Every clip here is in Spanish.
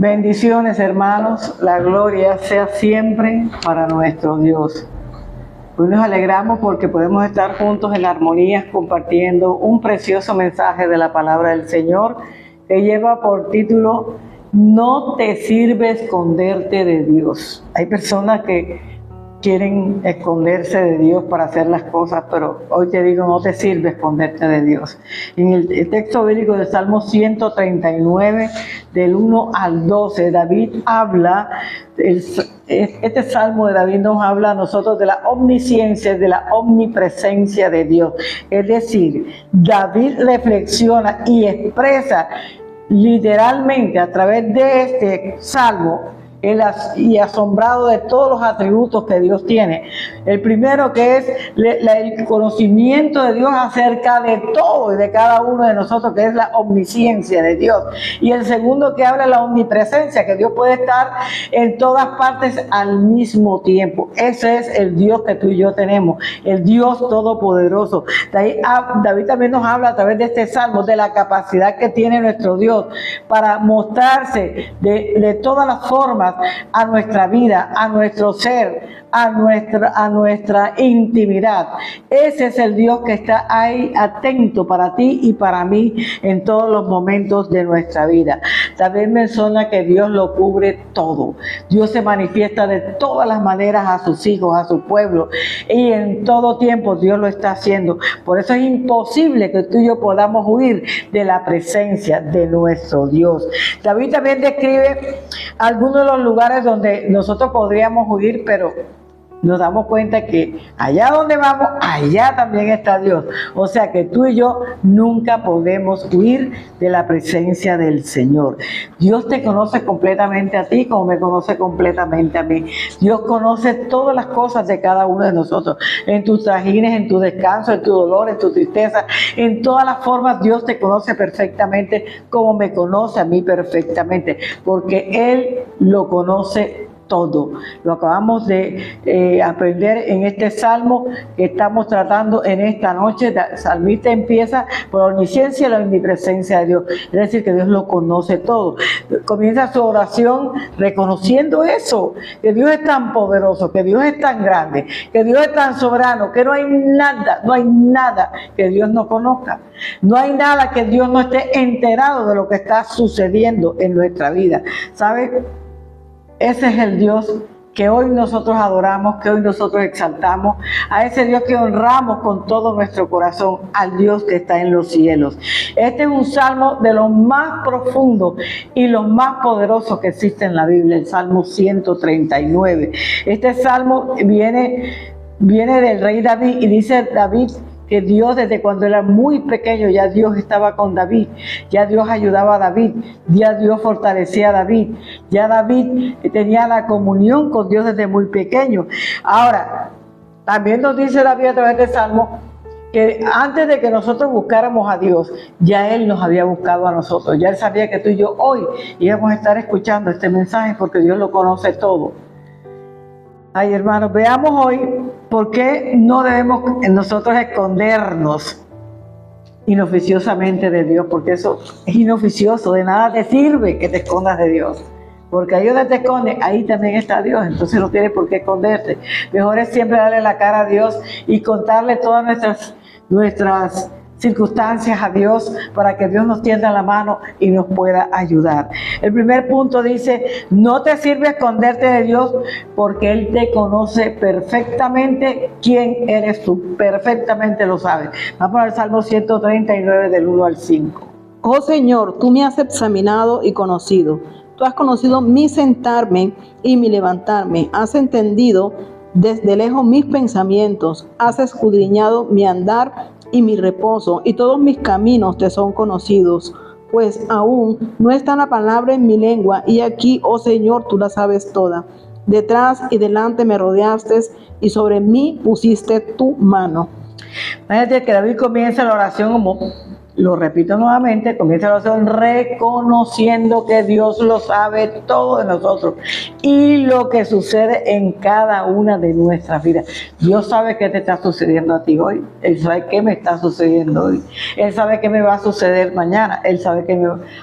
Bendiciones, hermanos, la gloria sea siempre para nuestro Dios. Hoy nos alegramos porque podemos estar juntos en armonía compartiendo un precioso mensaje de la palabra del Señor que lleva por título "No te sirve esconderte de Dios". Hay personas que quieren esconderse de Dios para hacer las cosas, pero hoy te digo, no te sirve esconderte de Dios. En el texto bíblico del Salmo 139, del 1 al 12, David habla, este Salmo de David nos habla a nosotros de la omnisciencia, de la omnipresencia de Dios. Es decir, David reflexiona y expresa literalmente a través de este Salmo y asombrado de todos los atributos que Dios tiene. El primero, que es el conocimiento de Dios acerca de todo y de cada uno de nosotros, que es la omnisciencia de Dios. Y el segundo, que habla de la omnipresencia, que Dios puede estar en todas partes al mismo tiempo. Ese es el Dios que tú y yo tenemos, el Dios todopoderoso. David también nos habla a través de este salmo de la capacidad que tiene nuestro Dios para mostrarse de todas las formas a nuestra vida, a nuestro ser, a nuestra intimidad. Ese es el Dios que está ahí atento para ti y para mí en todos los momentos de nuestra vida. También menciona que Dios lo cubre todo. Dios se manifiesta de todas las maneras a sus hijos, a su pueblo, y en todo tiempo Dios lo está haciendo. Por eso es imposible que tú y yo podamos huir de la presencia de nuestro Dios. David también describe algunos de los lugares donde nosotros podríamos huir, pero nos damos cuenta que allá donde vamos, allá también está Dios. O sea que tú y yo nunca podemos huir de la presencia del Señor. Dios te conoce completamente a ti como me conoce completamente a mí. Dios conoce todas las cosas de cada uno de nosotros. En tus trajines, en tu descanso, en tu dolor, en tu tristeza, en todas las formas Dios te conoce perfectamente como me conoce a mí perfectamente. Porque Él lo conoce todo. Lo acabamos de aprender en este salmo que estamos tratando en esta noche. El salmista empieza por la omnisciencia y la omnipresencia de Dios. Es decir, que Dios lo conoce todo. Comienza su oración reconociendo eso, que Dios es tan poderoso, que Dios es tan grande, que Dios es tan soberano, que no hay nada que Dios no conozca. No hay nada que Dios no esté enterado de lo que está sucediendo en nuestra vida. ¿Sabes? Ese es el Dios que hoy nosotros adoramos, que hoy nosotros exaltamos, a ese Dios que honramos con todo nuestro corazón, al Dios que está en los cielos. Este es un salmo de los más profundos y los más poderosos que existe en la Biblia, el Salmo 139. Este salmo viene del rey David, y dice David que Dios, desde cuando era muy pequeño, ya Dios estaba con David, ya Dios ayudaba a David, ya Dios fortalecía a David, ya David tenía la comunión con Dios desde muy pequeño. Ahora, también nos dice David a través del Salmo que antes de que nosotros buscáramos a Dios, ya Él nos había buscado a nosotros, ya Él sabía que tú y yo hoy íbamos a estar escuchando este mensaje porque Dios lo conoce todo. Ay, hermanos, veamos hoy por qué no debemos nosotros escondernos inoficiosamente de Dios, porque eso es inoficioso, de nada te sirve que te escondas de Dios, porque ahí donde te escondes, ahí también está Dios, entonces no tienes por qué esconderte. Mejor es siempre darle la cara a Dios y contarle todas nuestras circunstancias a Dios para que Dios nos tienda la mano y nos pueda ayudar. El primer punto dice: no te sirve esconderte de Dios porque Él te conoce perfectamente quién eres tú, perfectamente lo sabes. Vamos al Salmo 139 del 1 al 5. Oh Señor, tú me has examinado y conocido. Tú has conocido mi sentarme y mi levantarme. Has entendido desde lejos mis pensamientos. Has escudriñado mi andar y mi reposo, y todos mis caminos te son conocidos, pues aún no está la palabra en mi lengua, y aquí, oh Señor, tú la sabes toda. Detrás y delante me rodeaste, y sobre mí pusiste tu mano. Imagínate que David comienza la oración como Lo repito nuevamente, comienza la oración reconociendo que Dios lo sabe todo de nosotros y lo que sucede en cada una de nuestras vidas. Dios sabe qué te está sucediendo a ti hoy, Él sabe qué me está sucediendo hoy, Él sabe qué me va a suceder mañana, Él sabe qué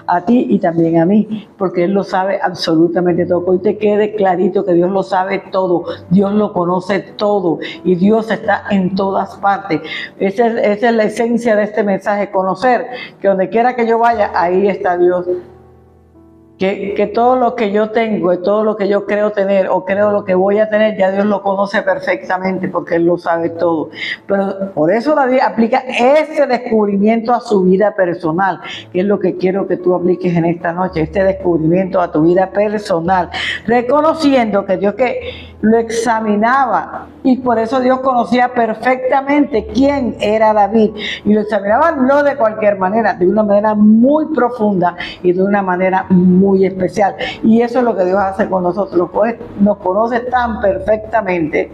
a ti y también a mí, porque Él lo sabe absolutamente todo. Hoy te quede clarito que Dios lo sabe todo, Dios lo conoce todo y Dios está en todas partes. Esa es la esencia de este mensaje, conocer que donde quiera que yo vaya, ahí está Dios. Que todo lo que yo tengo, todo lo que yo creo tener o creo lo que voy a tener, ya Dios lo conoce perfectamente porque Él lo sabe todo. Pero por eso David aplica ese descubrimiento a su vida personal, que es lo que quiero que tú apliques en esta noche, este descubrimiento a tu vida personal, reconociendo que Dios que lo examinaba y por eso Dios conocía perfectamente quién era David y lo examinaba no de cualquier manera, de una manera muy profunda y de una manera muy especial, y eso es lo que Dios hace con nosotros, nos conoce tan perfectamente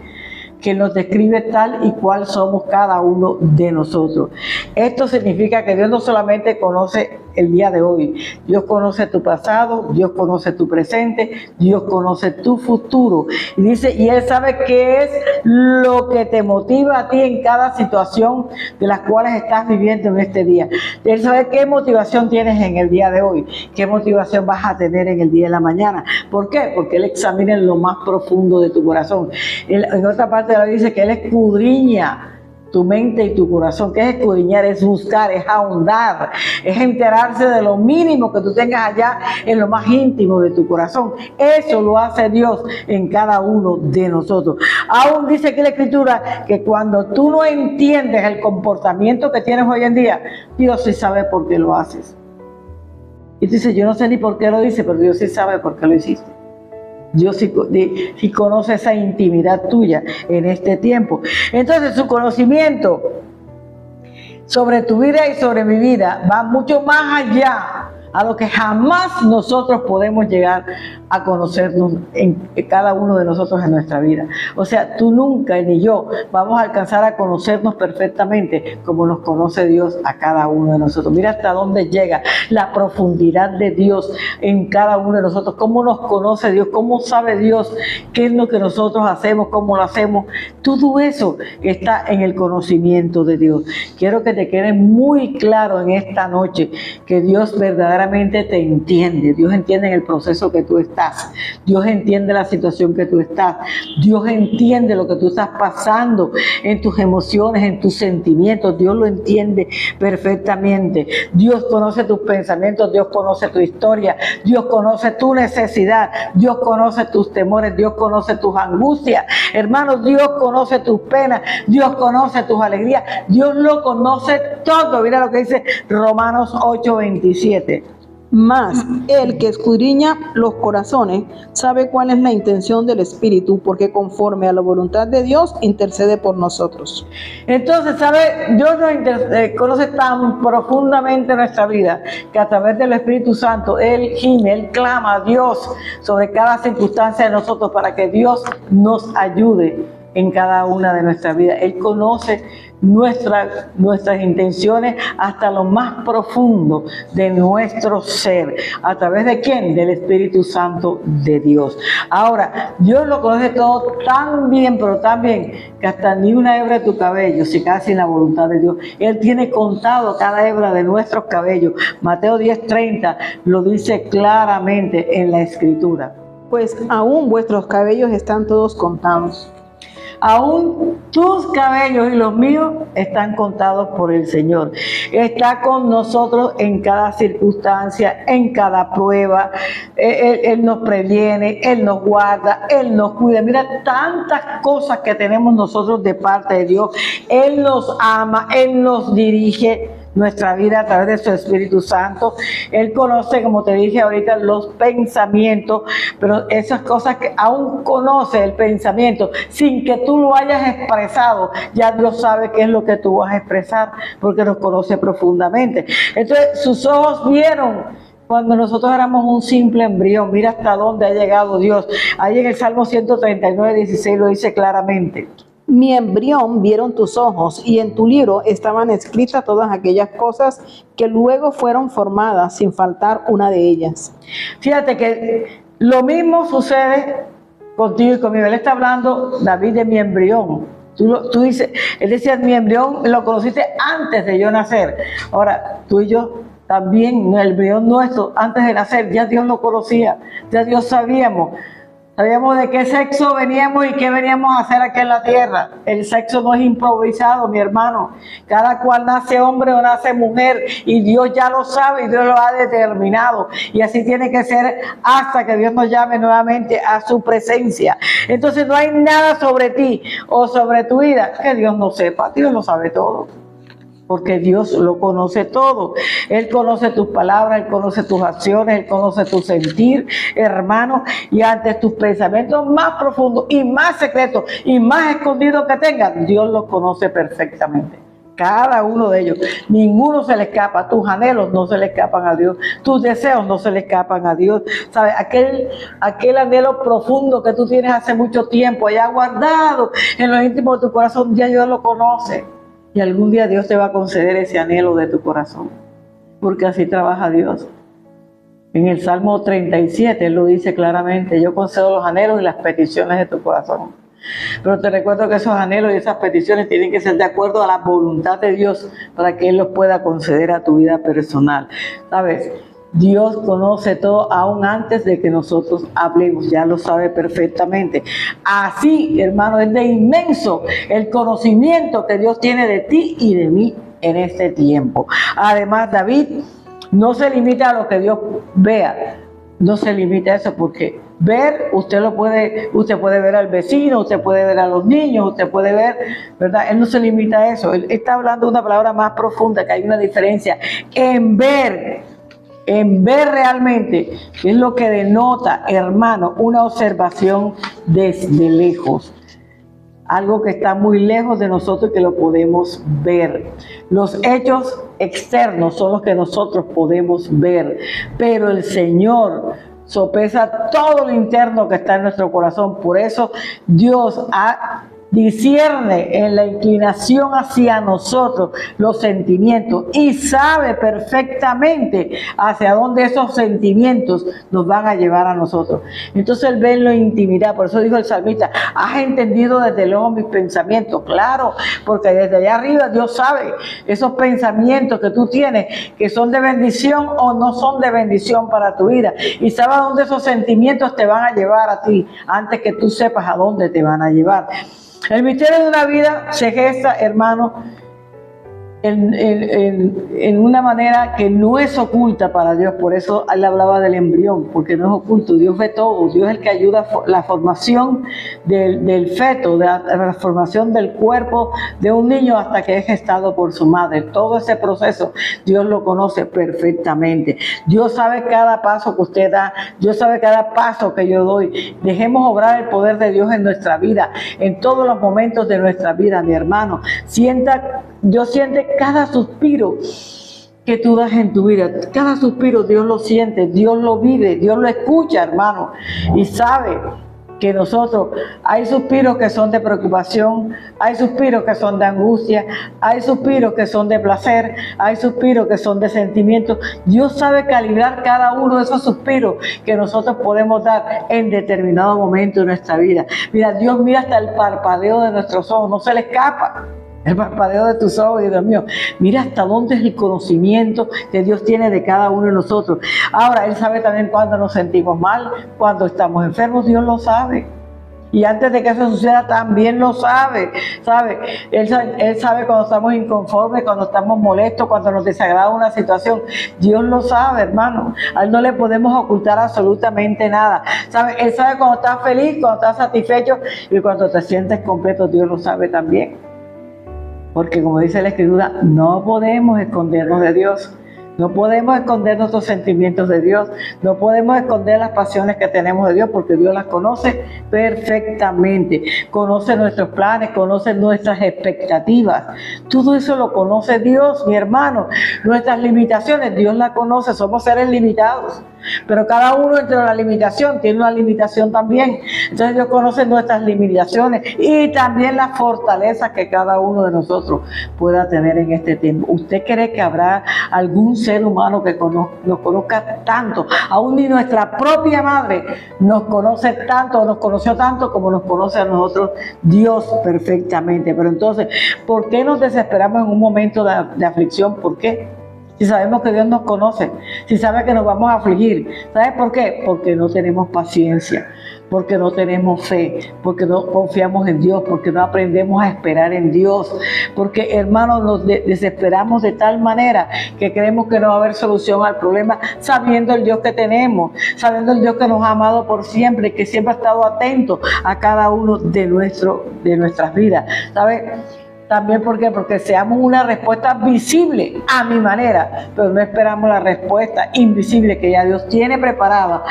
que nos describe tal y cual somos cada uno de nosotros. Esto significa que Dios no solamente conoce el día de hoy, Dios conoce tu pasado, Dios conoce tu presente, Dios conoce tu futuro. Y dice, y Él sabe qué es lo que te motiva a ti en cada situación de las cuales estás viviendo en este día. Él sabe qué motivación tienes en el día de hoy, qué motivación vas a tener en el día de la mañana. ¿Por qué? Porque Él examina en lo más profundo de tu corazón. En otra parte de la Biblia dice que Él escudriña tu mente y tu corazón. ¿Qué es escudriñar? Es buscar, es ahondar, es enterarse de lo mínimo que tú tengas allá en lo más íntimo de tu corazón. Eso lo hace Dios en cada uno de nosotros. Aún dice aquí la Escritura que cuando tú no entiendes el comportamiento que tienes hoy en día, Dios sí sabe por qué lo haces. Y tú dices, yo no sé ni por qué lo dice, pero Dios sí sabe por qué lo hiciste. Dios sí conoce esa intimidad tuya en este tiempo. Entonces su conocimiento sobre tu vida y sobre mi vida va mucho más allá a lo que jamás nosotros podemos llegar a conocernos en cada uno de nosotros en nuestra vida. O sea, tú nunca ni yo vamos a alcanzar a conocernos perfectamente como nos conoce Dios a cada uno de nosotros. Mira hasta dónde llega la profundidad de Dios en cada uno de nosotros, cómo nos conoce Dios, cómo sabe Dios qué es lo que nosotros hacemos, cómo lo hacemos. Todo eso está en el conocimiento de Dios. Quiero que te quede muy claro en esta noche que Dios verdaderamente te entiende. Dios entiende en el proceso que tú estás. Dios entiende la situación que tú estás. Dios entiende lo que tú estás pasando en tus emociones, en tus sentimientos. Dios lo entiende perfectamente. Dios conoce tus pensamientos, Dios conoce tu historia, Dios conoce tu necesidad, Dios conoce tus temores, Dios conoce tus angustias. Hermanos, Dios conoce tus penas, Dios conoce tus alegrías, Dios lo conoce todo. Mira lo que dice Romanos 8:27. Mas el que escudriña los corazones sabe cuál es la intención del Espíritu, porque conforme a la voluntad de Dios intercede por nosotros. Entonces, ¿sabe? Dios nos conoce tan profundamente nuestra vida que a través del Espíritu Santo Él gime, Él clama a Dios sobre cada circunstancia de nosotros para que Dios nos ayude en cada una de nuestras vidas. Él conoce nuestras intenciones hasta lo más profundo de nuestro ser. ¿A través de quién? Del Espíritu Santo de Dios. Ahora, Dios lo conoce todo tan bien, pero tan bien, que hasta ni una hebra de tu cabello se cae sin la voluntad de Dios. Él tiene contado cada hebra de nuestros cabellos. Mateo 10:30 lo dice claramente en la Escritura. Pues aún vuestros cabellos están todos contados. Aún tus cabellos y los míos están contados por el Señor. Está con nosotros en cada circunstancia, en cada prueba. Él nos previene, Él nos guarda, Él nos cuida. Mira tantas cosas que tenemos nosotros de parte de Dios. Él nos ama, Él nos dirige nuestra vida a través de su Espíritu Santo. Él conoce, como te dije ahorita, los pensamientos, pero esas cosas que aún conoce el pensamiento sin que tú lo hayas expresado, ya Dios sabe qué es lo que tú vas a expresar porque nos conoce profundamente. Entonces sus ojos vieron cuando nosotros éramos un simple embrión. Mira hasta dónde ha llegado Dios. Ahí en el Salmo 139:16 lo dice claramente. Mi embrión vieron tus ojos, y en tu libro estaban escritas todas aquellas cosas que luego fueron formadas, sin faltar una de ellas. Fíjate que lo mismo sucede contigo y conmigo. Él está hablando, David, de mi embrión. Tú dices, él decía, mi embrión lo conociste antes de yo nacer. Ahora, tú y yo también, el embrión nuestro, antes de nacer, ya Dios lo conocía, ya Dios sabíamos de qué sexo veníamos y qué veníamos a hacer aquí en la tierra. El sexo no es improvisado, mi hermano. Cada cual nace hombre o nace mujer y Dios ya lo sabe y Dios lo ha determinado. Y así tiene que ser hasta que Dios nos llame nuevamente a su presencia. Entonces no hay nada sobre ti o sobre tu vida que Dios no sepa. Dios lo sabe todo. Porque Dios lo conoce todo. Él conoce tus palabras, Él conoce tus acciones, Él conoce tu sentir, hermano, y ante tus pensamientos más profundos y más secretos y más escondidos que tengas, Dios los conoce perfectamente. Cada uno de ellos, ninguno se le escapa. Tus anhelos no se le escapan a Dios, tus deseos no se le escapan a Dios. ¿Sabes? Aquel anhelo profundo que tú tienes hace mucho tiempo allá guardado en lo íntimo de tu corazón, ya Dios lo conoce. Y algún día Dios te va a conceder ese anhelo de tu corazón, porque así trabaja Dios. En el Salmo 37 Él lo dice claramente: yo concedo los anhelos y las peticiones de tu corazón. Pero te recuerdo que esos anhelos y esas peticiones tienen que ser de acuerdo a la voluntad de Dios para que Él los pueda conceder a tu vida personal. ¿Sabes? Dios conoce todo aún antes de que nosotros hablemos, ya lo sabe perfectamente. Así, hermano, es de inmenso el conocimiento que Dios tiene de ti y de mí en este tiempo. Además, David no se limita a lo que Dios vea, no se limita a eso, porque ver, usted puede ver al vecino, usted puede ver a los niños, usted puede ver, ¿verdad? Él no se limita a eso. Él está hablando de una palabra más profunda, que hay una diferencia en ver realmente, que es lo que denota, hermano, una observación desde lejos. Algo que está muy lejos de nosotros y que lo podemos ver. Los hechos externos son los que nosotros podemos ver, pero el Señor sopesa todo lo interno que está en nuestro corazón. Por eso Dios discierne en la inclinación hacia nosotros los sentimientos y sabe perfectamente hacia dónde esos sentimientos nos van a llevar a nosotros. Entonces Él ve en la intimidad. Por eso dijo el salmista: has entendido desde luego mis pensamientos. Claro, porque desde allá arriba Dios sabe esos pensamientos que tú tienes, que son de bendición o no son de bendición para tu vida, y sabe a dónde esos sentimientos te van a llevar a ti antes que tú sepas a dónde te van a llevar. El misterio de una vida se gesta, hermano, en una manera que no es oculta para Dios. Por eso Él hablaba del embrión, porque no es oculto. Dios ve todo. Dios es el que ayuda a la formación del feto, de la formación del cuerpo de un niño hasta que es gestado por su madre. Todo ese proceso Dios lo conoce perfectamente. Dios sabe cada paso que usted da. Dios sabe cada paso que yo doy. Dejemos obrar el poder de Dios en nuestra vida, en todos los momentos de nuestra vida, mi hermano. Dios siente cada suspiro que tú das en tu vida. Cada suspiro Dios lo siente, Dios lo vive, Dios lo escucha, hermano. Y sabe que nosotros, hay suspiros que son de preocupación, hay suspiros que son de angustia, hay suspiros que son de placer, hay suspiros que son de sentimientos. Dios sabe calibrar cada uno de esos suspiros que nosotros podemos dar en determinado momento de nuestra vida. Mira, Dios mira hasta el parpadeo de nuestros ojos, no se le escapa. El parpadeo de tus ojos, Dios mío. Mira hasta dónde es el conocimiento que Dios tiene de cada uno de nosotros. Ahora, Él sabe también cuando nos sentimos mal, cuando estamos enfermos, Dios lo sabe. Y antes de que eso suceda, también lo sabe. Él sabe cuando estamos inconformes, cuando estamos molestos, cuando nos desagrada una situación. Dios lo sabe, hermano. A Él no le podemos ocultar absolutamente nada. Él sabe cuando estás feliz, cuando estás satisfecho y cuando te sientes completo. Dios lo sabe también. Porque como dice la Escritura, no podemos escondernos de Dios. No podemos esconder nuestros sentimientos de Dios, no podemos esconder las pasiones que tenemos de Dios, porque Dios las conoce perfectamente, conoce nuestros planes, conoce nuestras expectativas. Todo eso lo conoce Dios, mi hermano. Nuestras limitaciones, Dios las conoce, somos seres limitados. Pero cada uno entre la limitación tiene una limitación también. Entonces Dios conoce nuestras limitaciones y también las fortalezas que cada uno de nosotros pueda tener en este tiempo. ¿Usted cree que habrá algún ser humano que nos conozca tanto? Aún ni nuestra propia madre nos conoce tanto, nos conoció tanto como nos conoce a nosotros Dios perfectamente. Pero entonces, ¿por qué nos desesperamos en un momento de aflicción? ¿Por qué? Si sabemos que Dios nos conoce, si sabe que nos vamos a afligir. ¿Sabes por qué? Porque no tenemos paciencia, porque no tenemos fe, porque no confiamos en Dios, porque no aprendemos a esperar en Dios, porque, hermanos, nos desesperamos de tal manera que creemos que no va a haber solución al problema, sabiendo el Dios que tenemos, sabiendo el Dios que nos ha amado por siempre, que siempre ha estado atento a cada uno de nuestras vidas. ¿Sabes? También, ¿por qué? Porque deseamos una respuesta visible a mi manera, pero no esperamos la respuesta invisible que ya Dios tiene preparada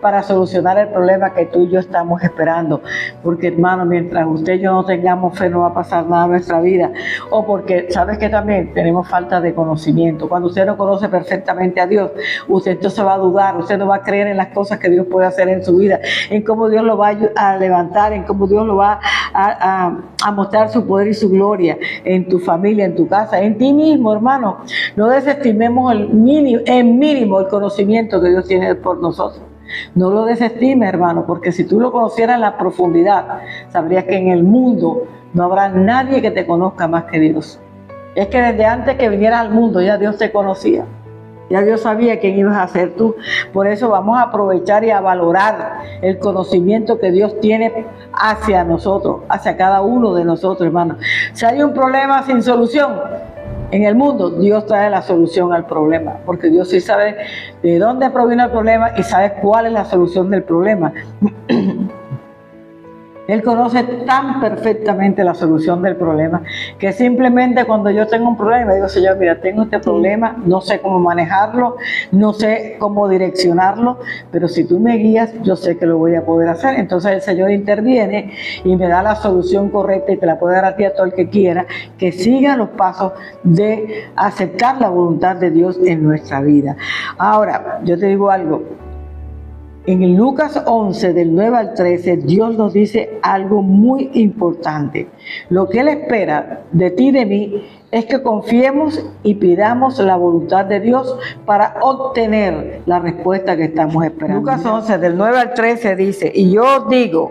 para solucionar el problema que tú y yo estamos esperando. Porque, hermano, mientras usted y yo no tengamos fe, no va a pasar nada en nuestra vida. O porque, ¿sabes qué? También tenemos falta de conocimiento. Cuando usted no conoce perfectamente a Dios, usted entonces va a dudar, usted no va a creer en las cosas que Dios puede hacer en su vida, en cómo Dios lo va a levantar, en cómo Dios lo va a mostrar su poder y su gloria en tu familia, en tu casa, en ti mismo, hermano. No desestimemos en mínimo el conocimiento que Dios tiene por nosotros. No lo desestimes, hermano, porque si tú lo conocieras en la profundidad, sabrías que en el mundo no habrá nadie que te conozca más que Dios. Es que desde antes que vinieras al mundo ya Dios te conocía. Ya Dios sabía quién ibas a ser tú. Por eso vamos a aprovechar y a valorar el conocimiento que Dios tiene hacia nosotros, hacia cada uno de nosotros, hermano. Si hay un problema sin solución en el mundo, Dios trae la solución al problema, porque Dios sí sabe de dónde proviene el problema y sabe cuál es la solución del problema. Él conoce tan perfectamente la solución del problema que simplemente cuando yo tengo un problema, digo, Señor, mira, tengo este problema, no sé cómo manejarlo, no sé cómo direccionarlo, pero si tú me guías, yo sé que lo voy a poder hacer. Entonces el Señor interviene y me da la solución correcta y te la puede dar a ti, a todo el que quiera, que siga los pasos de aceptar la voluntad de Dios en nuestra vida. Ahora, yo te digo algo. En el Lucas 11, del 9 al 13, Dios nos dice algo muy importante. Lo que Él espera de ti y de mí es que confiemos y pidamos la voluntad de Dios para obtener la respuesta que estamos esperando. Lucas 11, del 9 al 13 dice, y yo os digo,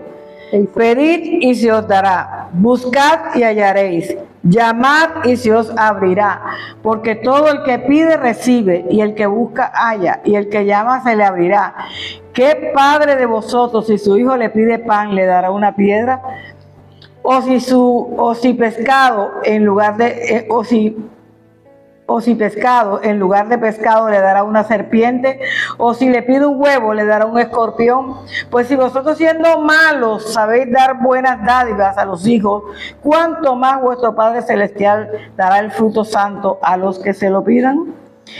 pedid y se os dará, buscad y hallaréis, llamad y se os abrirá, porque todo el que pide recibe, y el que busca halla, y el que llama se le abrirá. ¿Qué padre de vosotros, si su hijo le pide pan, le dará una piedra? O si pescado en lugar de pescado le dará una serpiente, o si le pide un huevo le dará un escorpión. Pues si vosotros, siendo malos, sabéis dar buenas dádivas a los hijos, ¿cuánto más vuestro Padre Celestial dará el fruto santo a los que se lo pidan?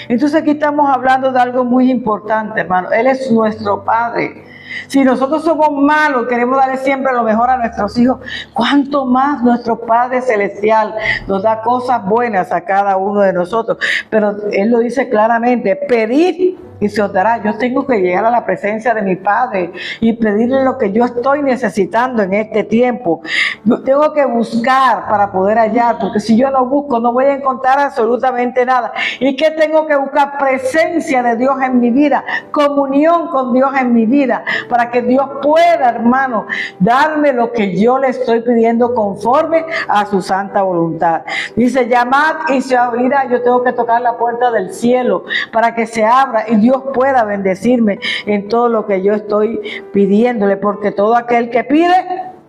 Entonces aquí estamos hablando de algo muy importante, hermano. Él es nuestro Padre. Si nosotros somos malos, queremos darle siempre lo mejor a nuestros hijos, ¿cuánto más nuestro Padre Celestial nos da cosas buenas a cada uno de nosotros? Pero Él lo dice claramente, pedid y se os dará. Yo tengo que llegar a la presencia de mi Padre y pedirle lo que yo estoy necesitando en este tiempo. Tengo que buscar para poder hallar, porque si yo no busco no voy a encontrar absolutamente nada. ¿Y qué tengo que buscar? Presencia de Dios en mi vida, comunión con Dios en mi vida, para que Dios pueda, hermano, darme lo que yo le estoy pidiendo conforme a su santa voluntad. Dice, llamad y se abrirá. Yo tengo que tocar la puerta del cielo para que se abra y Dios pueda bendecirme en todo lo que yo estoy pidiéndole, porque todo aquel que pide,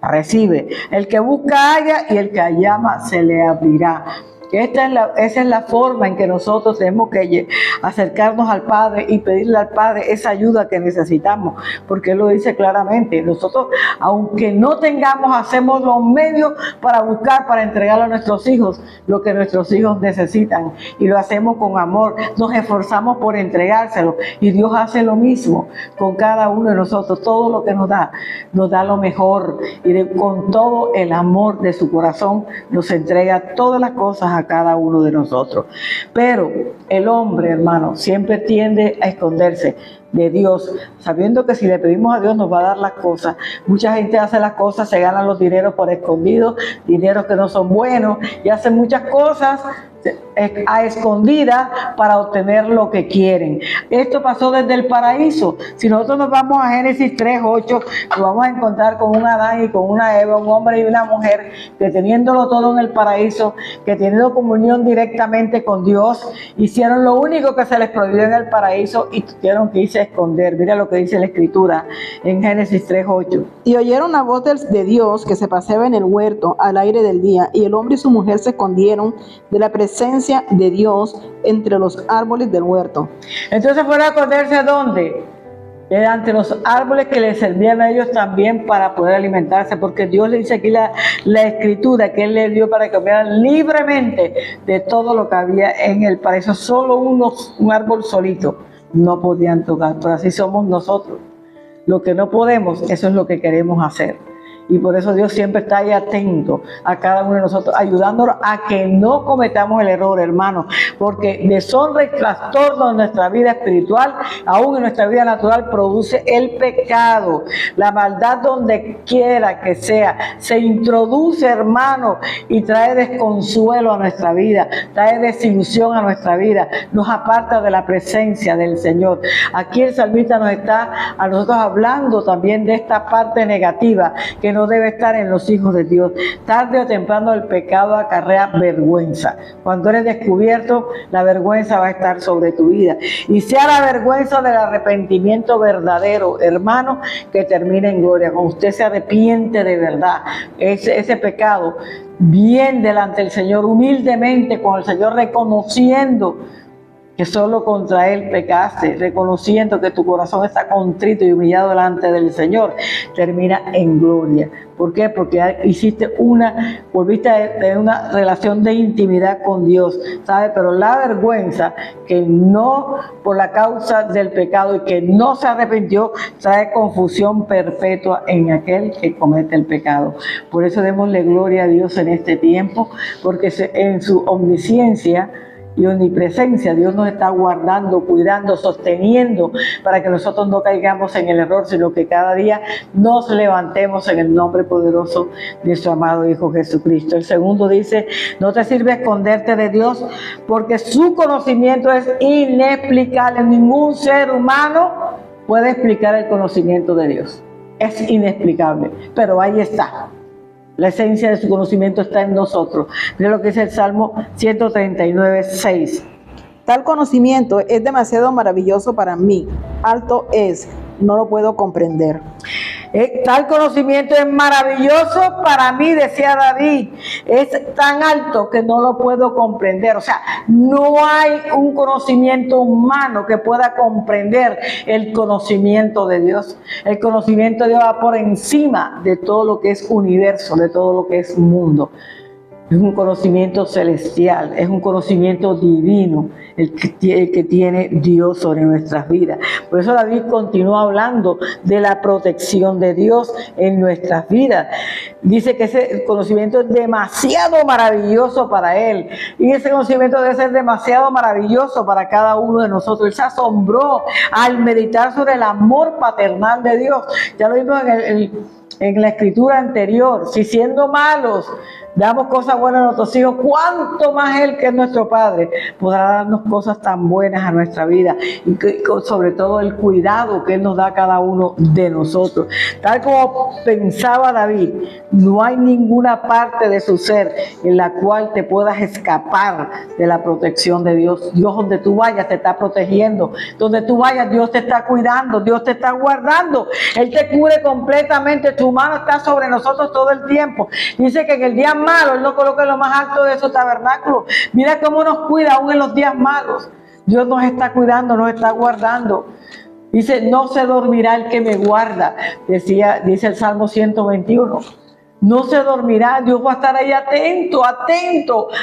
recibe. El que busca halla y el que llama se le abrirá. Esa es la forma en que nosotros tenemos que acercarnos al Padre y pedirle al Padre esa ayuda que necesitamos, porque Él lo dice claramente. Nosotros, aunque no tengamos, hacemos los medios para buscar, para entregarle a nuestros hijos lo que nuestros hijos necesitan, y lo hacemos con amor, nos esforzamos por entregárselo, y Dios hace lo mismo con cada uno de nosotros. Todo lo que nos da lo mejor, y con todo el amor de su corazón nos entrega todas las cosas a cada uno de nosotros. Pero el hombre, hermano, siempre tiende a esconderse de Dios, sabiendo que si le pedimos a Dios nos va a dar las cosas. Mucha gente hace las cosas, se ganan los dineros por escondidos, dineros que no son buenos, y hacen muchas cosas a escondidas para obtener lo que quieren. Esto pasó desde el paraíso. Si nosotros nos vamos a Génesis 3:8, nos vamos a encontrar con un Adán y con una Eva, un hombre y una mujer, que teniéndolo todo en el paraíso, que teniendo comunión directamente con Dios, hicieron lo único que se les prohibió en el paraíso y tuvieron que irse a esconder. Mira lo que dice la Escritura en Génesis 3:8. Y oyeron la voz de Dios que se paseaba en el huerto al aire del día, y el hombre y su mujer se escondieron de la presencia de Dios entre los árboles del huerto. Entonces fueron a esconderse ¿dónde? Ante los árboles que les servían a ellos también para poder alimentarse, porque Dios le dice aquí la Escritura que Él les dio para que comieran libremente de todo lo que había en el paraíso. Solo un árbol solito no podían tocar, pero así somos nosotros. Lo que no podemos, eso es lo que queremos hacer. Y por eso Dios siempre está ahí atento a cada uno de nosotros, ayudándonos a que no cometamos el error, hermano, porque deshonra y trastorno en nuestra vida espiritual, aún en nuestra vida natural, produce el pecado. La maldad, donde quiera que sea, se introduce, hermano, y trae desconsuelo a nuestra vida, trae desilusión a nuestra vida, nos aparta de la presencia del Señor. Aquí el salmista nos está a nosotros hablando también de esta parte negativa que no debe estar en los hijos de Dios. Tarde o temprano el pecado acarrea vergüenza. Cuando eres descubierto, la vergüenza va a estar sobre tu vida. Y sea la vergüenza del arrepentimiento verdadero, hermano, que termine en gloria. Cuando usted se arrepiente de verdad, ese pecado, bien delante del Señor, humildemente con el Señor, reconociendo que solo contra Él pecaste, reconociendo que tu corazón está contrito y humillado delante del Señor, termina en gloria. ¿Por qué? Porque volviste a tener una relación de intimidad con Dios, ¿sabes? Pero la vergüenza, que no por la causa del pecado y que no se arrepintió, trae confusión perpetua en aquel que comete el pecado. Por eso démosle gloria a Dios en este tiempo, porque en su omnisciencia y omnipresencia, Dios nos está guardando, cuidando, sosteniendo, para que nosotros no caigamos en el error, sino que cada día nos levantemos en el nombre poderoso de su amado Hijo Jesucristo. El segundo dice: no te sirve esconderte de Dios, porque su conocimiento es inexplicable. Ningún ser humano puede explicar el conocimiento de Dios. Es inexplicable, pero ahí está. La esencia de su conocimiento está en nosotros. Mira lo que dice el Salmo 139:6. Tal conocimiento es demasiado maravilloso para mí. Alto es, no lo puedo comprender. Tal conocimiento es maravilloso para mí, decía David. Es tan alto que no lo puedo comprender. O sea, no hay un conocimiento humano que pueda comprender el conocimiento de Dios. El conocimiento de Dios va por encima de todo lo que es universo, de todo lo que es mundo. Es un conocimiento celestial, es un conocimiento divino el que tiene Dios sobre nuestras vidas. Por eso David continúa hablando de la protección de Dios en nuestras vidas. Dice que ese conocimiento es demasiado maravilloso para él, y ese conocimiento debe ser demasiado maravilloso para cada uno de nosotros. Él se asombró al meditar sobre el amor paternal de Dios. Ya lo vimos en la escritura anterior. Si siendo malos damos cosas buenas a nuestros hijos, ¿cuánto más Él, que es nuestro Padre, podrá darnos cosas tan buenas a nuestra vida? Y sobre todo el cuidado que Él nos da a cada uno de nosotros. Tal como pensaba David, no hay ninguna parte de su ser en la cual te puedas escapar de la protección de Dios. Dios, donde tú vayas, te está protegiendo. Donde tú vayas, Dios te está cuidando, Dios te está guardando. Él te cubre completamente, tu mano está sobre nosotros todo el tiempo. Dice que en el día malos, Él nos coloca en lo más alto de su tabernáculo. Mira cómo nos cuida aún en los días malos. Dios nos está cuidando, nos está guardando. Dice, no se dormirá el que me guarda, dice el Salmo 121. No se dormirá, Dios va a estar ahí atento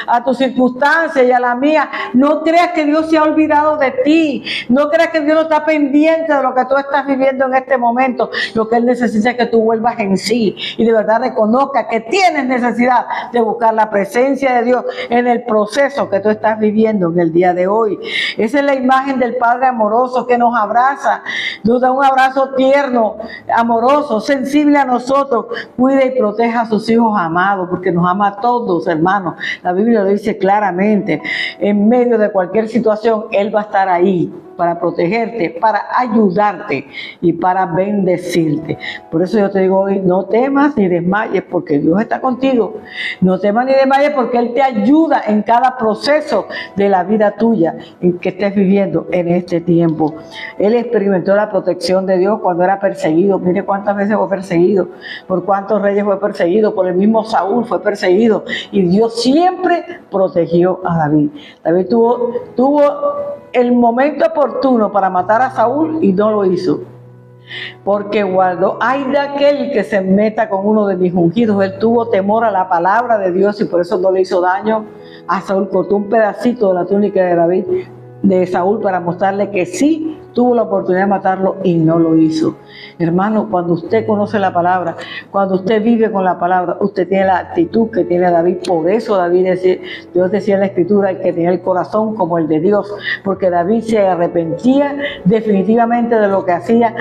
a tus circunstancias y a la mía. No creas que Dios se ha olvidado de ti. No creas que Dios no está pendiente de lo que tú estás viviendo en este momento. Lo que Él necesita es que tú vuelvas en sí y de verdad reconozca que tienes necesidad de buscar la presencia de Dios en el proceso que tú estás viviendo en el día de hoy. Esa es la imagen del Padre amoroso que nos abraza, nos da un abrazo tierno, amoroso, sensible a nosotros, cuida y protege a sus hijos amados, porque nos ama a todos, hermanos. La Biblia lo dice claramente. En medio de cualquier situación, Él va a estar ahí para protegerte, para ayudarte y para bendecirte. Por eso yo te digo hoy, no temas ni desmayes, porque Dios está contigo. No temas ni desmayes, porque Él te ayuda en cada proceso de la vida tuya en que estés viviendo en este tiempo. Él experimentó la protección de Dios cuando era perseguido. Mire cuántas veces fue perseguido, por cuántos reyes fue perseguido, por el mismo Saúl fue perseguido, y Dios siempre protegió a David. David tuvo el momento oportuno para matar a Saúl y no lo hizo, porque guardó. Ay de aquel que se meta con uno de mis ungidos. Él tuvo temor a la palabra de Dios y por eso no le hizo daño a Saúl. Cortó un pedacito de la túnica de David, de Saúl, para mostrarle que sí tuvo la oportunidad de matarlo y no lo hizo. Hermano, cuando usted conoce la palabra, cuando usted vive con la palabra, usted tiene la actitud que tiene David. Por eso Dios decía en la Escritura que tenía el corazón como el de Dios, porque David se arrepentía definitivamente de lo que hacía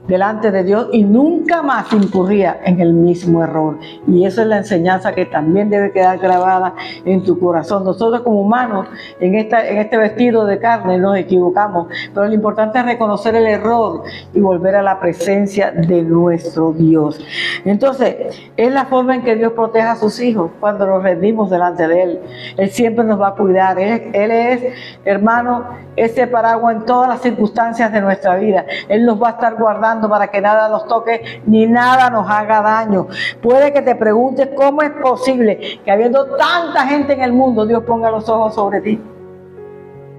delante de Dios y nunca más incurría en el mismo error. Y esa es la enseñanza que también debe quedar grabada en tu corazón. Nosotros como humanos en este vestido de carne nos equivocamos, pero lo importante es reconocer el error y volver a la presencia de nuestro Dios. Entonces, es la forma en que Dios protege a sus hijos cuando nos rendimos delante de Él. Él siempre nos va a cuidar. Él es, hermano, ese paraguas en todas las circunstancias de nuestra vida. Él nos va a estar guardando para que nada nos toque ni nada nos haga daño. Puede que te preguntes cómo es posible que habiendo tanta gente en el mundo, Dios ponga los ojos sobre ti.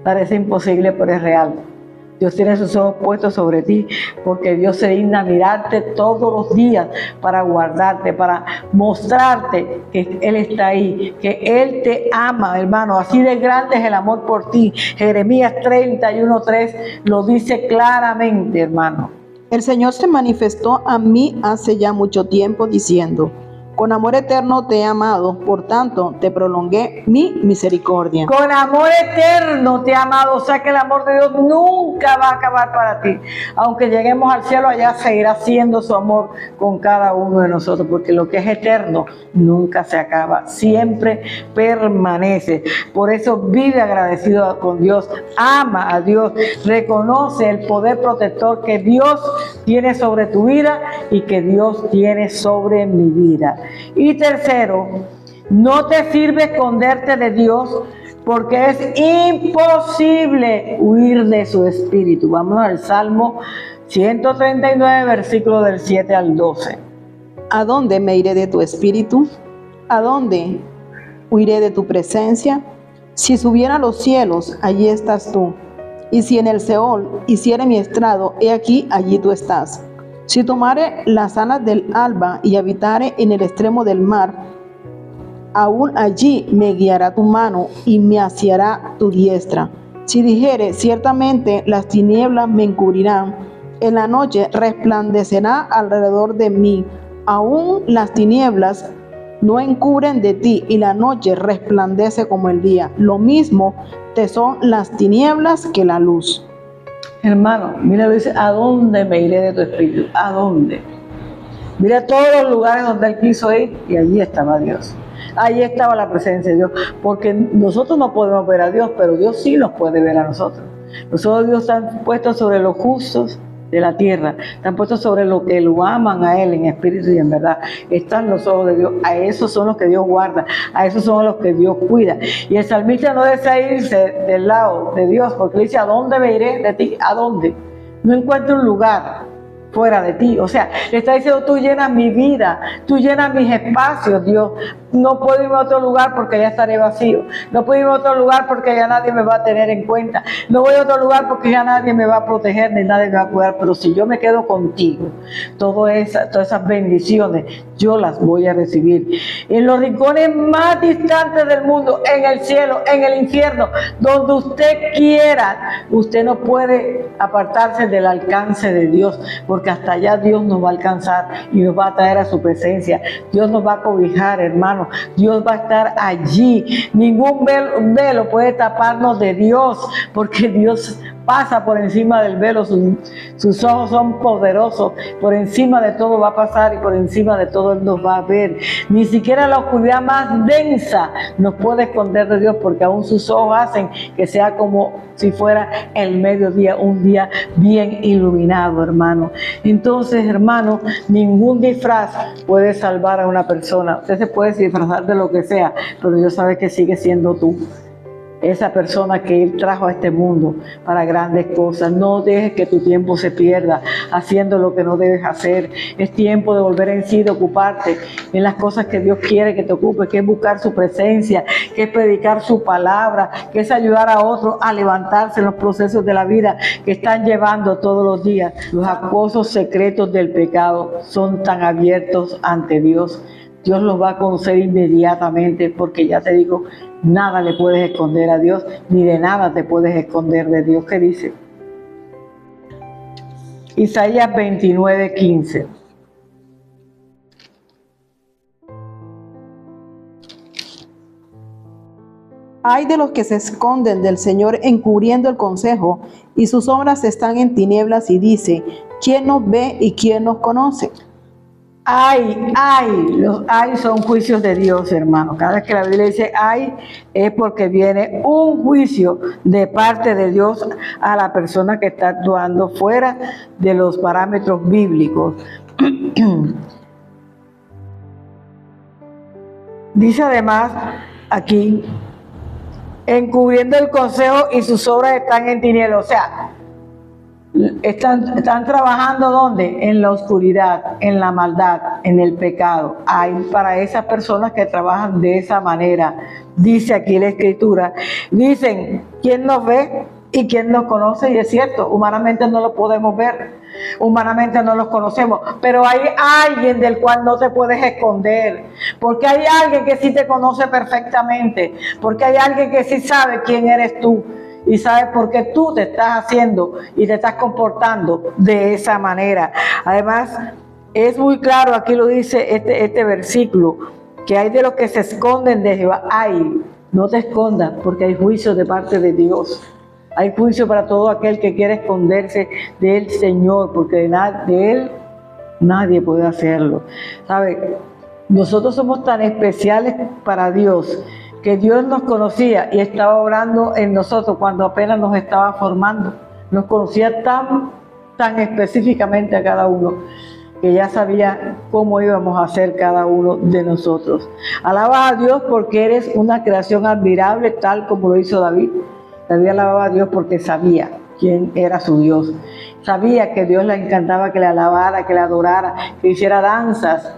Parece imposible, pero es real. Dios tiene sus ojos puestos sobre ti porque Dios se digna mirarte todos los días para guardarte, para mostrarte que Él está ahí, que Él te ama, hermano. Así de grande es el amor por ti. Jeremías 31:3 lo dice claramente, hermano. El Señor se manifestó a mí hace ya mucho tiempo diciendo: con amor eterno te he amado, por tanto te prolongué mi misericordia. Con amor eterno te he amado, o sea que el amor de Dios nunca va a acabar para ti. Aunque lleguemos al cielo, allá seguirá siendo su amor con cada uno de nosotros, porque lo que es eterno nunca se acaba, siempre permanece. Por eso vive agradecido con Dios, ama a Dios, reconoce el poder protector que Dios tiene sobre tu vida y que Dios tiene sobre mi vida. Y tercero, no te sirve esconderte de Dios, porque es imposible huir de su espíritu. Vamos al Salmo 139, versículo del 7 al 12. ¿A dónde me iré de tu espíritu? ¿A dónde huiré de tu presencia? Si subiera a los cielos, allí estás tú. Y si en el Seol hiciere mi estrado, he aquí, allí tú estás. Si tomare las alas del alba y habitare en el extremo del mar, aún allí me guiará tu mano y me asiará tu diestra. Si dijere, ciertamente las tinieblas me encubrirán, en la noche resplandecerá alrededor de mí. Aún las tinieblas no encubren de ti, y la noche resplandece como el día. Lo mismo te son las tinieblas que la luz. Hermano, mira, dice, ¿a dónde me iré de tu espíritu? ¿A dónde? Mira todos los lugares donde Él quiso ir y allí estaba Dios. Allí estaba la presencia de Dios. Porque nosotros no podemos ver a Dios, pero Dios sí nos puede ver a nosotros. Nosotros Dios está puesto sobre los justos de la tierra, están puestos sobre los que lo aman a Él en espíritu y en verdad. Están los ojos de Dios, a esos son los que Dios guarda, a esos son los que Dios cuida. Y el salmista no desea irse del lado de Dios, porque dice, ¿a dónde me iré de ti? ¿A dónde? No encuentro un lugar fuera de ti. O sea, le está diciendo, tú llenas mi vida, tú llenas mis espacios, Dios. No puedo irme a otro lugar porque ya estaré vacío. No puedo irme a otro lugar porque ya nadie me va a tener en cuenta. No voy a otro lugar porque ya nadie me va a proteger ni nadie me va a cuidar. Pero si yo me quedo contigo, todas esas bendiciones, yo las voy a recibir. En los rincones más distantes del mundo, en el cielo, en el infierno, donde usted quiera, usted no puede apartarse del alcance de Dios, porque hasta allá Dios nos va a alcanzar y nos va a traer a su presencia. Dios nos va a cobijar, hermano. Dios va a estar allí. Ningún velo puede taparnos de Dios, porque Dios pasa por encima del velo. Sus ojos son poderosos. Por encima de todo va a pasar y por encima de todo Él nos va a ver. Ni siquiera la oscuridad más densa nos puede esconder de Dios, porque aún sus ojos hacen que sea como si fuera el mediodía, un día bien iluminado, hermano. Entonces, hermano, ningún disfraz puede salvar a una persona. Usted se puede disfrazar de lo que sea, pero Dios sabe que sigue siendo tú. Esa persona que Él trajo a este mundo para grandes cosas. No dejes que tu tiempo se pierda haciendo lo que no debes hacer. Es tiempo de volver en sí, de ocuparte en las cosas que Dios quiere que te ocupes, que es buscar su presencia, que es predicar su palabra, que es ayudar a otros a levantarse en los procesos de la vida que están llevando todos los días. Los acosos secretos del pecado son tan abiertos ante Dios. Dios los va a conocer inmediatamente, porque ya te digo, nada le puedes esconder a Dios, ni de nada te puedes esconder de Dios. ¿Qué dice? Isaías 29:15. Hay de los que se esconden del Señor encubriendo el consejo, y sus obras están en tinieblas, y dice, ¿quién nos ve y quién nos conoce? Los ay son juicios de Dios, hermano. Cada vez que la Biblia dice ay, es porque viene un juicio de parte de Dios a la persona que está actuando fuera de los parámetros bíblicos. Dice además aquí, encubriendo el consejo y sus obras están en tinieblas. O sea, están trabajando ¿dónde? En la oscuridad, en la maldad, en el pecado. Hay para esas personas que trabajan de esa manera. Dice aquí la Escritura, dicen, ¿quién nos ve y quién nos conoce? Y es cierto, humanamente no lo podemos ver, humanamente no los conocemos, pero hay alguien del cual no te puedes esconder, porque hay alguien que sí te conoce perfectamente, porque hay alguien que sí sabe quién eres tú. Y sabes por qué tú te estás haciendo y te estás comportando de esa manera. Además, es muy claro, aquí lo dice este versículo, que hay de los que se esconden de Jehová. Ay, no te escondas, porque hay juicio de parte de Dios. Hay juicio para todo aquel que quiere esconderse del Señor, porque de Él nadie puede hacerlo. ¿Sabes? Nosotros somos tan especiales para Dios, que Dios nos conocía y estaba obrando en nosotros cuando apenas nos estaba formando. Nos conocía tan específicamente a cada uno, que ya sabía cómo íbamos a ser cada uno de nosotros. Alaba a Dios porque eres una creación admirable, tal como lo hizo David. David alababa a Dios porque sabía quién era su Dios. Sabía que Dios le encantaba que le alabara, que le adorara, que hiciera danzas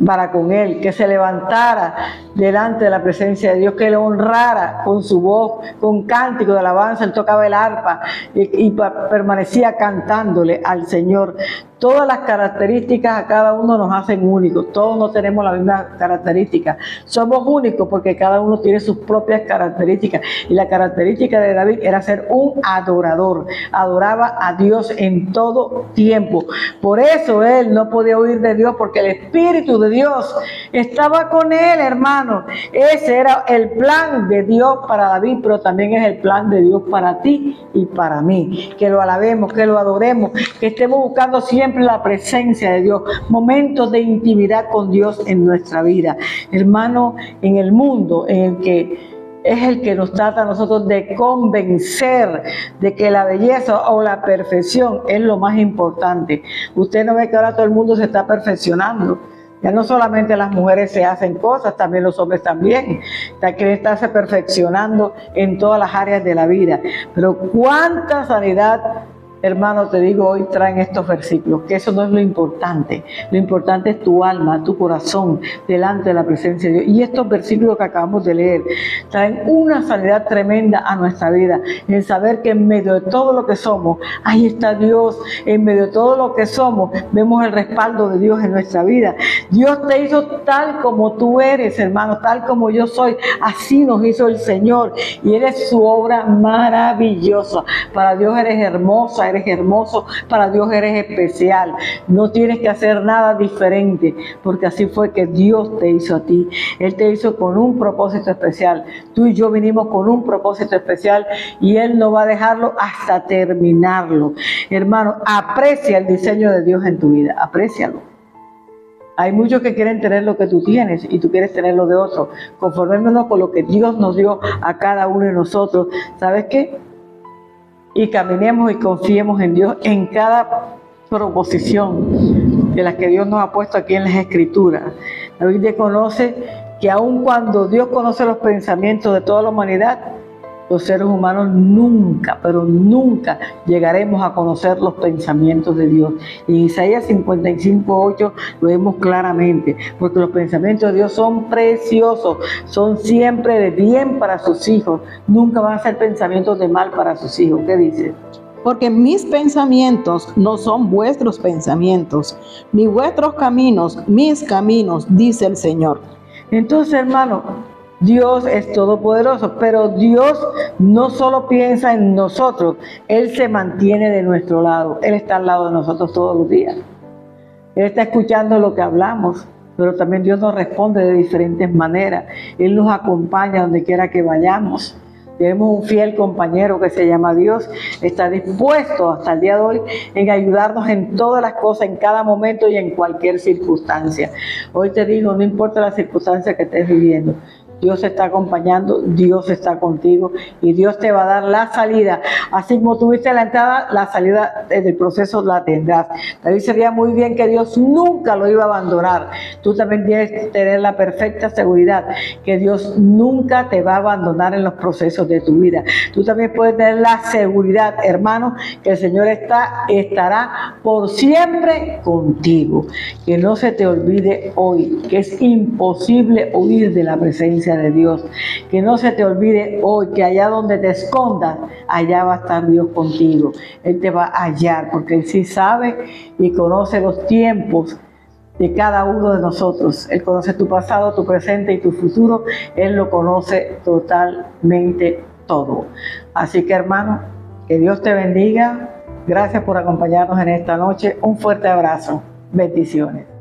para con Él, que se levantara delante de la presencia de Dios, que le honrara con su voz, con cántico de alabanza. Él tocaba el arpa y permanecía cantándole al Señor. Todas las características a cada uno nos hacen únicos. Todos no tenemos las mismas características. Somos únicos porque cada uno tiene sus propias características. Y la característica de David era ser un adorador. Adoraba a Dios en todo tiempo. Por eso él no podía huir de Dios, porque el Espíritu de Dios estaba con él, hermano. Ese era el plan de Dios para David, pero también es el plan de Dios para ti y para mí. Que lo alabemos, que lo adoremos, que estemos buscando siempre la presencia de Dios, momentos de intimidad con Dios en nuestra vida. Hermano, en el mundo en el que es el que nos trata a nosotros de convencer de que la belleza o la perfección es lo más importante. Usted no ve que ahora todo el mundo se está perfeccionando. Ya no solamente las mujeres se hacen cosas, también los hombres también. Quieren estarse perfeccionando en todas las áreas de la vida. Pero cuánta sanidad hermano, te digo hoy, traen estos versículos, que eso no es lo importante es tu alma, tu corazón, delante de la presencia de Dios. Y estos versículos que acabamos de leer, traen una sanidad tremenda a nuestra vida, en saber que en medio de todo lo que somos, ahí está Dios, en medio de todo lo que somos, vemos el respaldo de Dios en nuestra vida. Dios te hizo tal como tú eres, hermano, tal como yo soy, así nos hizo el Señor, y eres su obra maravillosa. Para Dios eres hermosa, eres hermoso, para Dios eres especial. No tienes que hacer nada diferente, porque así fue que Dios te hizo a ti. Él te hizo con un propósito especial. Tú y yo vinimos con un propósito especial y Él no va a dejarlo hasta terminarlo. Hermano, aprecia el diseño de Dios en tu vida, aprécialo. Hay muchos que quieren tener lo que tú tienes y tú quieres tener lo de otro. Conformémonos con lo que Dios nos dio a cada uno de nosotros. ¿Sabes qué? Y caminemos y confiemos en Dios en cada proposición de las que Dios nos ha puesto aquí en las Escrituras. La Biblia conoce que aun cuando Dios conoce los pensamientos de toda la humanidad, los seres humanos nunca, pero nunca llegaremos a conocer los pensamientos de Dios. En Isaías 55:8 lo vemos claramente, porque los pensamientos de Dios son preciosos, son siempre de bien para sus hijos, nunca van a ser pensamientos de mal para sus hijos. ¿Qué dice? Porque mis pensamientos no son vuestros pensamientos, ni vuestros caminos, mis caminos, dice el Señor. Entonces, hermano, Dios es todopoderoso, pero Dios no solo piensa en nosotros, Él se mantiene de nuestro lado, Él está al lado de nosotros todos los días. Él está escuchando lo que hablamos, pero también Dios nos responde de diferentes maneras. Él nos acompaña donde quiera que vayamos. Tenemos un fiel compañero que se llama Dios, está dispuesto hasta el día de hoy en ayudarnos en todas las cosas, en cada momento y en cualquier circunstancia. Hoy te digo, no importa la circunstancia que estés viviendo, Dios te está acompañando, Dios está contigo y Dios te va a dar la salida. Así como tuviste la entrada, la salida del proceso la tendrás. David sabía muy bien que Dios nunca lo iba a abandonar. Tú también tienes que tener la perfecta seguridad que Dios nunca te va a abandonar en los procesos de tu vida. Tú también puedes tener la seguridad, hermano, que el Señor estará por siempre contigo. Que no se te olvide hoy que es imposible huir de la presencia de Dios. Que no se te olvide hoy que allá donde te escondas, allá va a estar Dios contigo. Él te va a hallar porque Él sí sabe y conoce los tiempos de cada uno de nosotros. Él conoce tu pasado, tu presente y tu futuro. Él lo conoce totalmente todo. Así que, hermano, que Dios te bendiga. Gracias por acompañarnos en esta noche. Un fuerte abrazo. Bendiciones.